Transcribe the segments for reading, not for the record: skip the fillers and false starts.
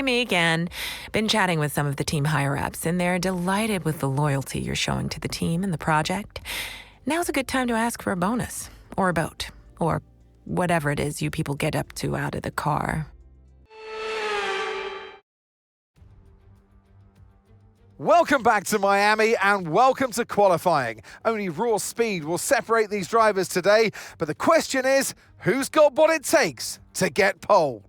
Hey, me again. Been chatting with some of the team higher-ups, and they're delighted with the loyalty you're showing to the team and the project. Now's a good time to ask for a bonus, or a boat, or whatever it is you people get up to out of the car. Welcome back to Miami and welcome to qualifying. Only raw speed will separate these drivers today, but the question is, who's got what it takes to get pole?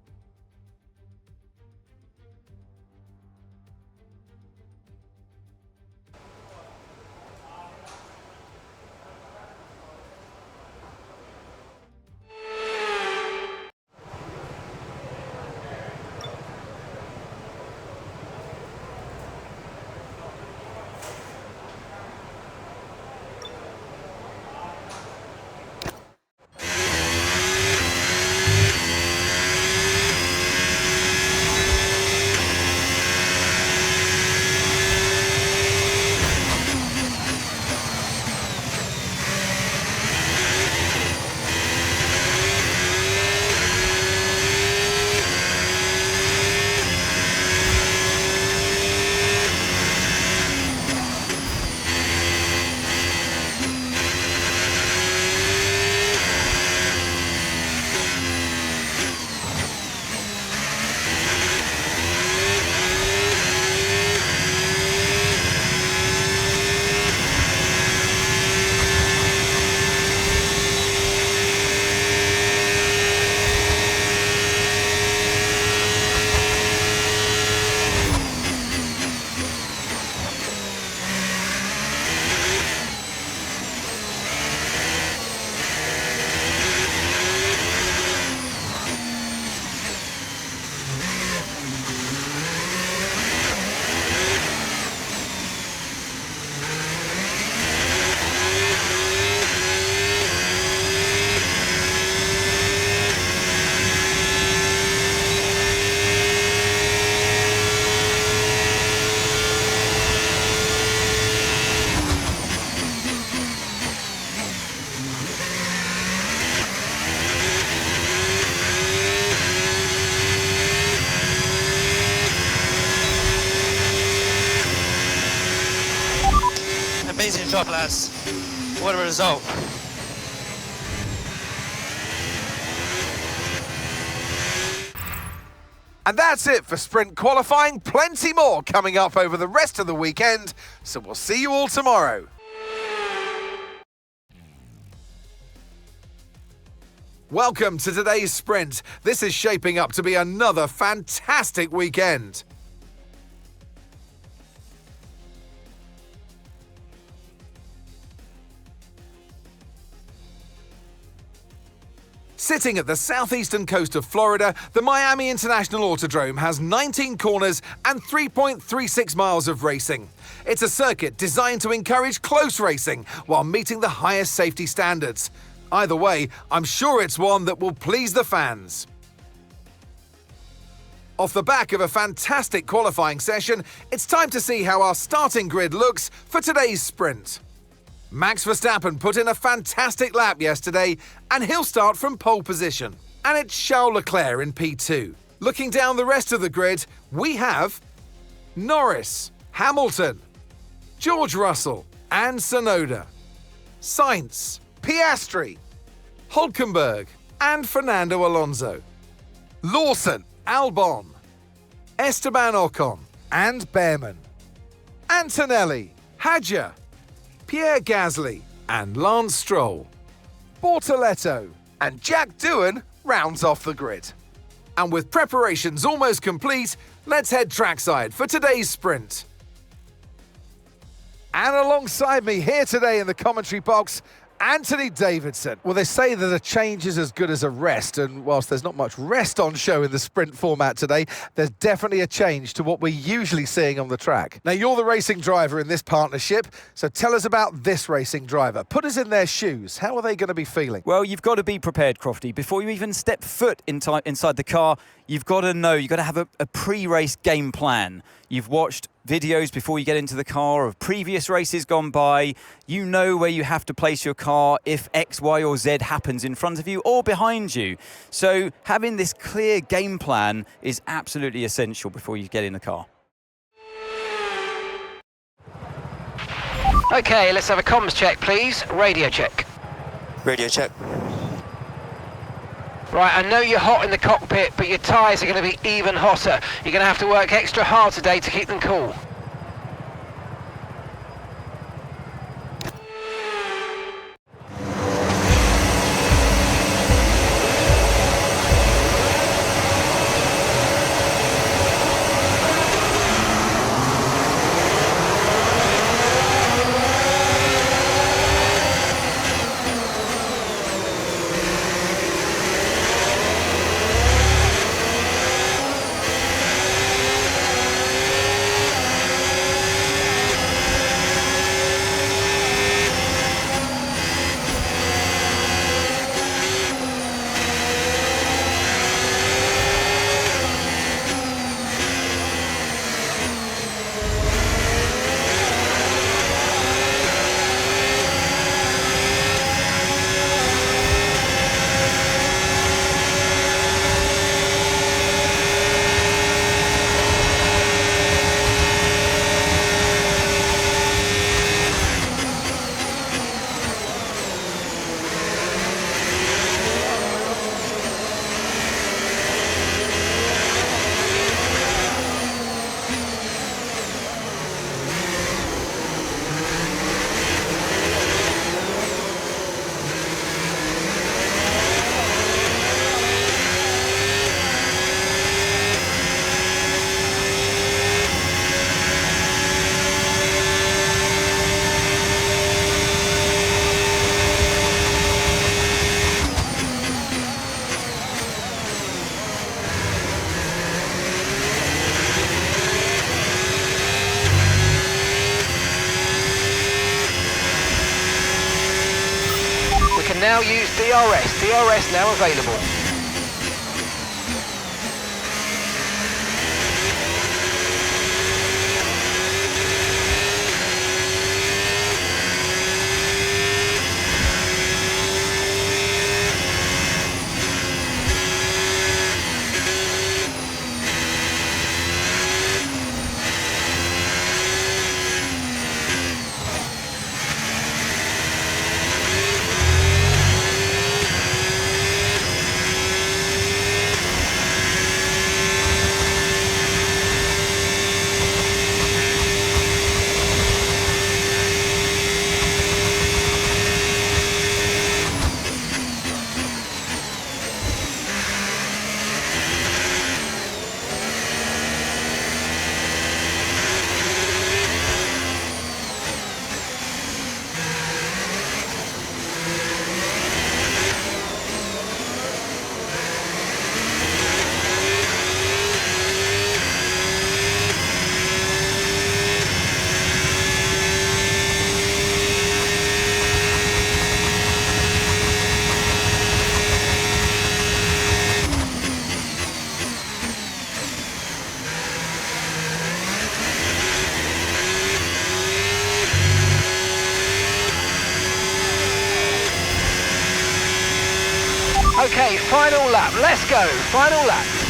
Amazing job, lads. What a result. And that's it for sprint qualifying. Plenty more coming up over the rest of the weekend, so we'll see you all tomorrow. Welcome to today's sprint. This is shaping up to be another fantastic weekend. Sitting at the southeastern coast of Florida, the Miami International Autodrome has 19 corners and 3.36 miles of racing. It's a circuit designed to encourage close racing while meeting the highest safety standards. Either way, I'm sure it's one that will please the fans. Off the back of a fantastic qualifying session, it's time to see how our starting grid looks for today's sprint. Max Verstappen put in a fantastic lap yesterday, and he'll start from pole position. And it's Charles Leclerc in P2. Looking down the rest of the grid, we have Norris, Hamilton, George Russell, and Tsunoda, Sainz, Piastri, Hülkenberg, and Fernando Alonso, Lawson, Albon, Esteban Ocon, and Behrman, Antonelli, Hadjar, Pierre Gasly, and Lance Stroll, Bortoletto, and Jack Doohan rounds off the grid. And with preparations almost complete, let's head trackside for today's sprint. And alongside me here today in the commentary box, Anthony Davidson. Well, they say that a change is as good as a rest, and whilst there's not much rest on show in the sprint format today, there's definitely a change to what we're usually seeing on the track. Now, you're the racing driver in this partnership, so tell us about this racing driver. Put us in their shoes. How are they going to be feeling? Well, you've got to be prepared, Crofty. Before you even step foot inside the car, you've got to know, you've got to have a pre-race game plan. You've watched videos before you get into the car of previous races gone by. You know where you have to place your car if X, Y, or Z happens in front of you or behind you. So having this clear game plan is absolutely essential before you get in the car. Okay, let's have a comms check, please. Radio check. Radio check. Right, I know you're hot in the cockpit, but your tyres are going to be even hotter. You're going to have to work extra hard today to keep them cool. Now use DRS. DRS now available. Okay, final lap. Let's go. Final lap.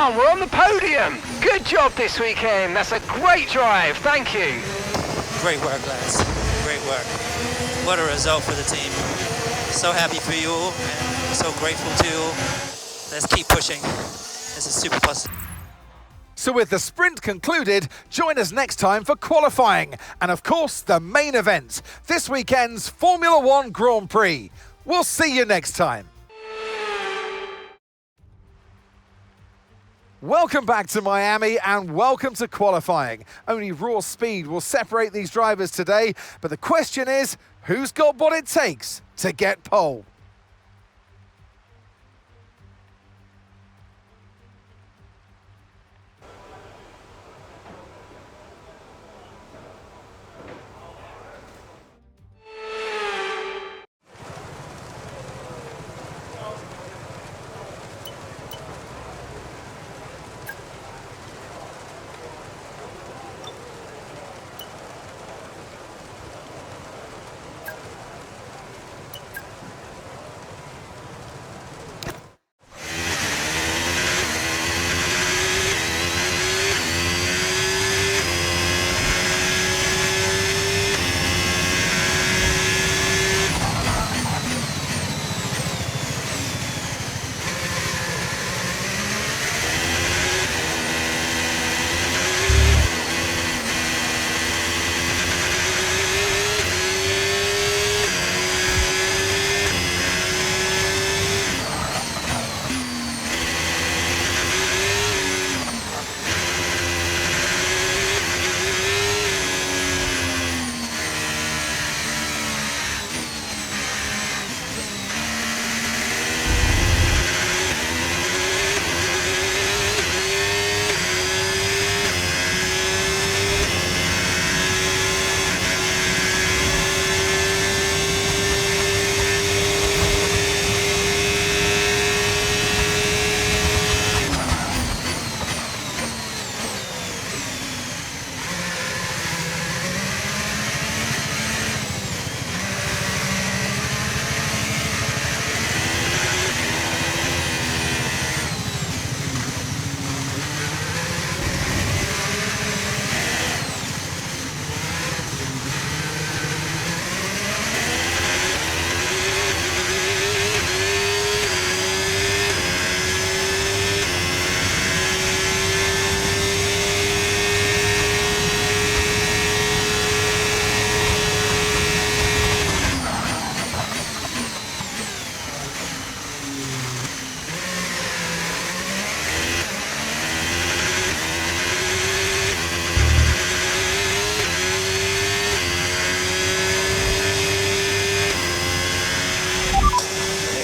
1, we're on the podium. Good job this weekend. That's a great drive. Thank you. Great work, lads. Great work. What a result for the team. So happy for you all and so grateful to you all. Let's keep pushing. This is super positive. So with the sprint concluded, join us next time for qualifying and of course the main event, this weekend's Formula 1 Grand Prix. We'll see you next time. Welcome back to Miami and welcome to qualifying. Only raw speed will separate these drivers today, but the question is, who's got what it takes to get pole?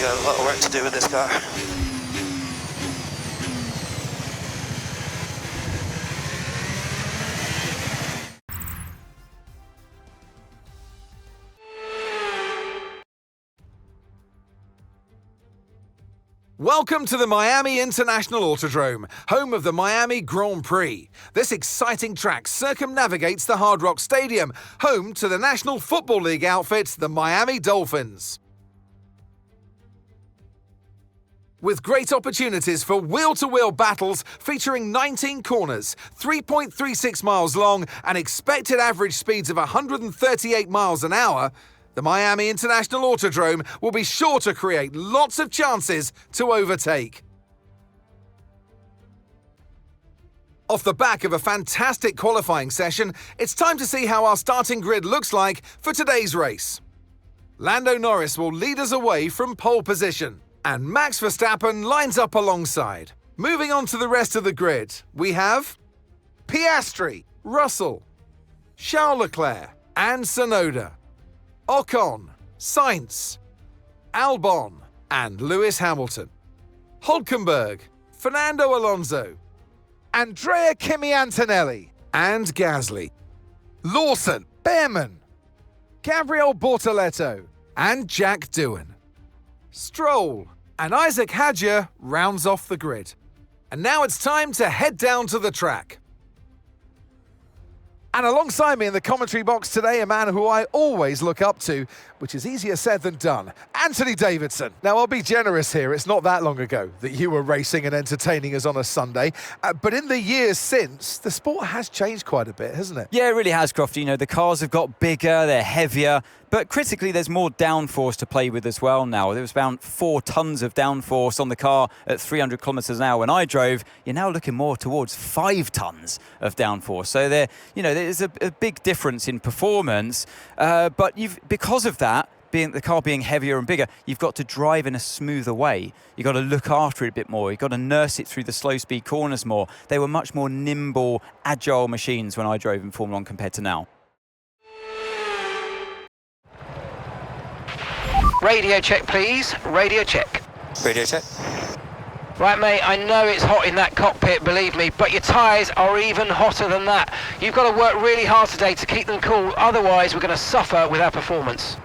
A lot of work to do with this car. Welcome to the Miami International Autodrome, home of the Miami Grand Prix. This exciting track circumnavigates the Hard Rock Stadium, home to the National Football League outfit, the Miami Dolphins. With great opportunities for wheel-to-wheel battles featuring 19 corners, 3.36 miles long and expected average speeds of 138 miles an hour, the Miami International Autodrome will be sure to create lots of chances to overtake. Off the back of a fantastic qualifying session, it's time to see how our starting grid looks like for today's race. Lando Norris will lead us away from pole position, and Max Verstappen lines up alongside. Moving on to the rest of the grid, we have Piastri, Russell, Charles Leclerc and Tsunoda, Ocon, Sainz, Albon and Lewis Hamilton, Hülkenberg, Fernando Alonso, Andrea Kimi Antonelli and Gasly, Lawson, Behrman, Gabriel Bortoleto and Jack Doohan, Stroll and Isaac Hadjar rounds off the grid. And now it's time to head down to the track. And alongside me in the commentary box today, a man who I always look up to, which is easier said than done. Anthony Davidson. Now, I'll be generous here. It's not that long ago that you were racing and entertaining us on a Sunday. But in the years since, the sport has changed quite a bit, hasn't it? Yeah, it really has, Crofty. You know, the cars have got bigger, they're heavier, but critically there's more downforce to play with as well now. There was about 4 tons of downforce on the car at 300 kilometers an hour when I drove. You're now looking more towards 5 tons of downforce. So there's a big difference in performance, but because of that, the car being heavier and bigger, you've got to drive in a smoother way. You've got to look after it a bit more. You've got to nurse it through the slow speed corners more. They were much more nimble, agile machines when I drove in Formula 1 compared to now. Radio check, please. Radio check. Radio check. Right, mate, I know it's hot in that cockpit, believe me, but your tyres are even hotter than that. You've got to work really hard today to keep them cool, otherwise we're going to suffer with our performance.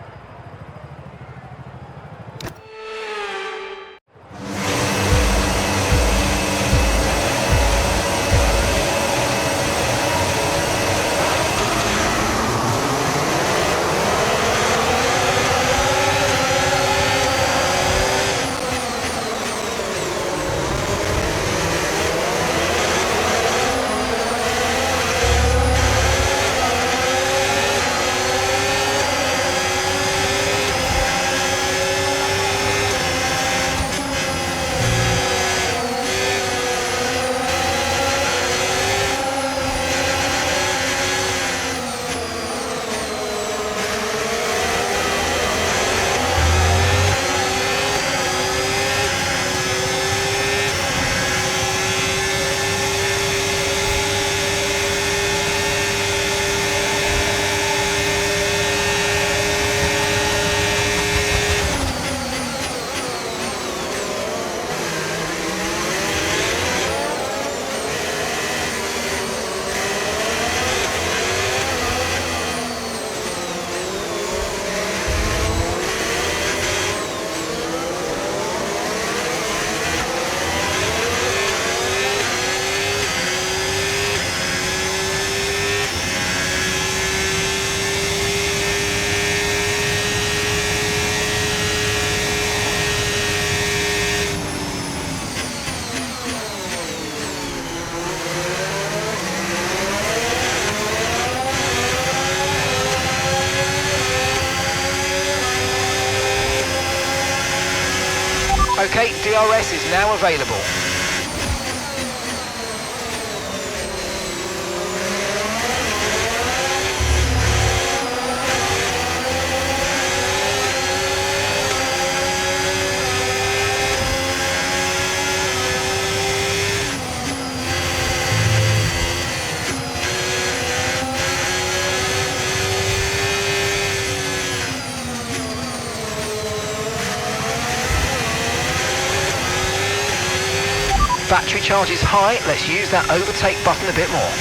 Okay, DRS is now available. Battery charge is high, let's use that overtake button a bit more.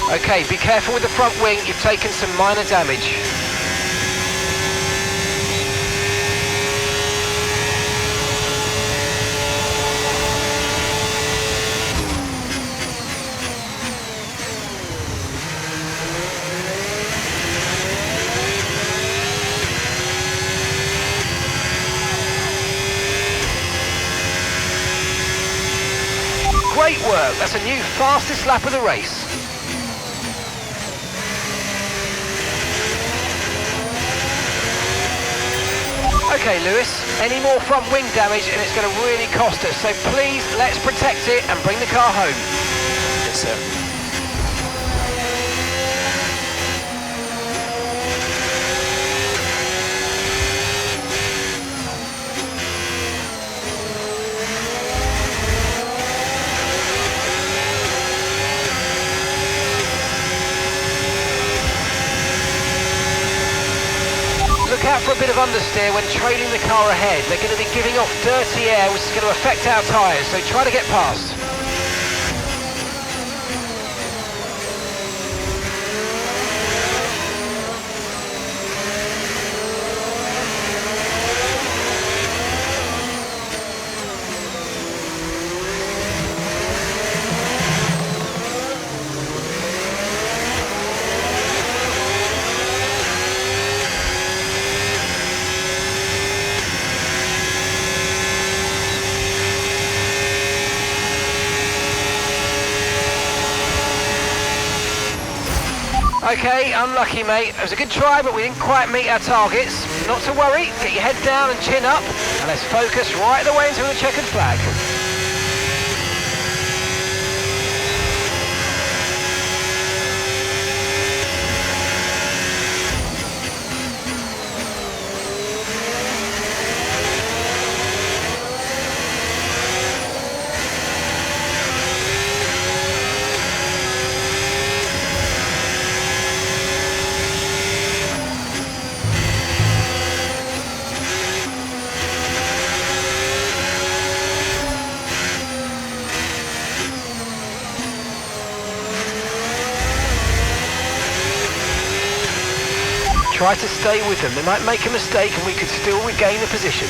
Okay, be careful with the front wing, you've taken some minor damage. Great work, that's a new fastest lap of the race. Okay, Lewis, any more front wing damage and it's going to really cost us, so please let's protect it and bring the car home. Yes, sir. out for a bit of understeer when trailing the car ahead. They're going to be giving off dirty air, which is going to affect our tyres, so try to get past. Okay, unlucky mate. It was a good try, but we didn't quite meet our targets. Not to worry, get your head down and chin up, and let's focus right the way into the checkered flag. Try to stay with them. They might make a mistake and we could still regain the position.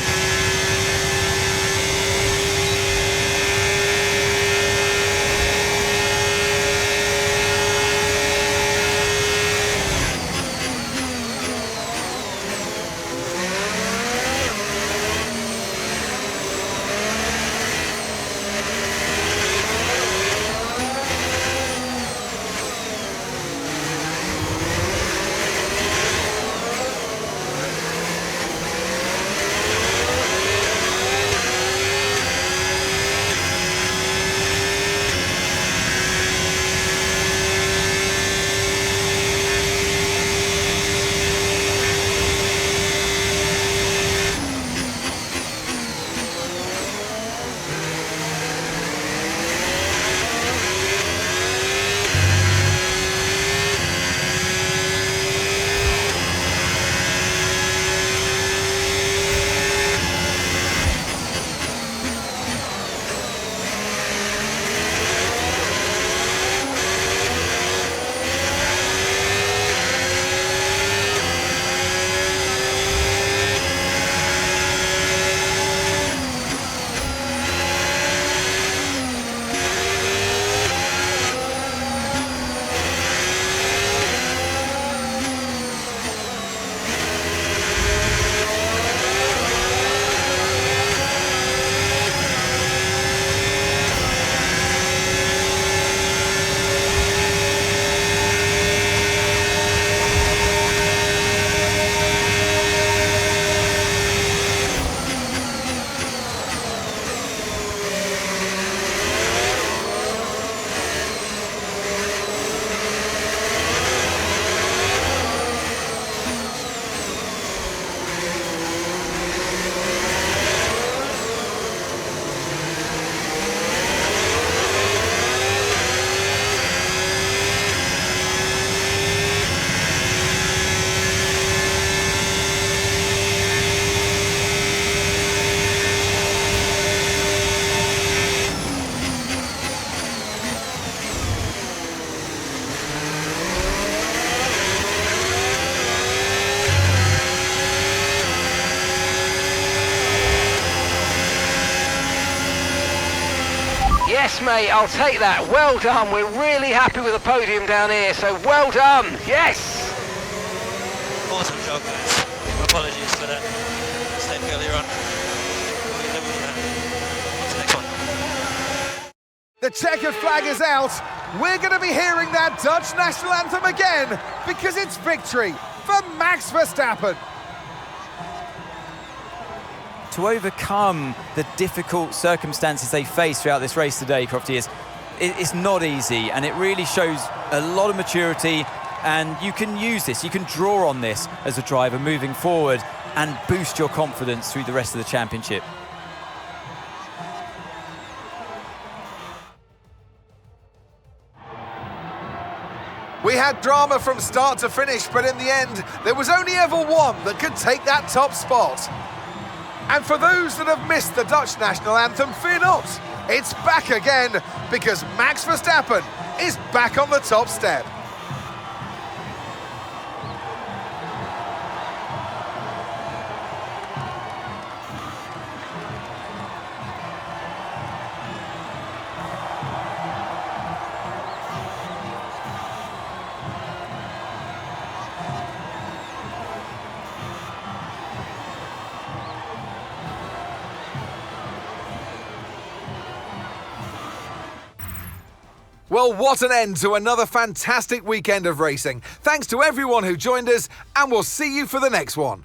Yes, mate, I'll take that. Well done. We're really happy with the podium down here, so well done. Yes. Awesome job, guys. Apologies for that mistake earlier on. On to the next one. The checkered flag is out. We're going to be hearing that Dutch national anthem again because it's victory for Max Verstappen. To overcome the difficult circumstances they face throughout this race today, Crofty, it's not easy, and it really shows a lot of maturity, and you can use this, you can draw on this as a driver moving forward and boost your confidence through the rest of the championship. We had drama from start to finish, but in the end, there was only ever one that could take that top spot. And for those that have missed the Dutch national anthem, fear not. It's back again, because Max Verstappen is back on the top step. Well, what an end to another fantastic weekend of racing. Thanks to everyone who joined us, and we'll see you for the next one.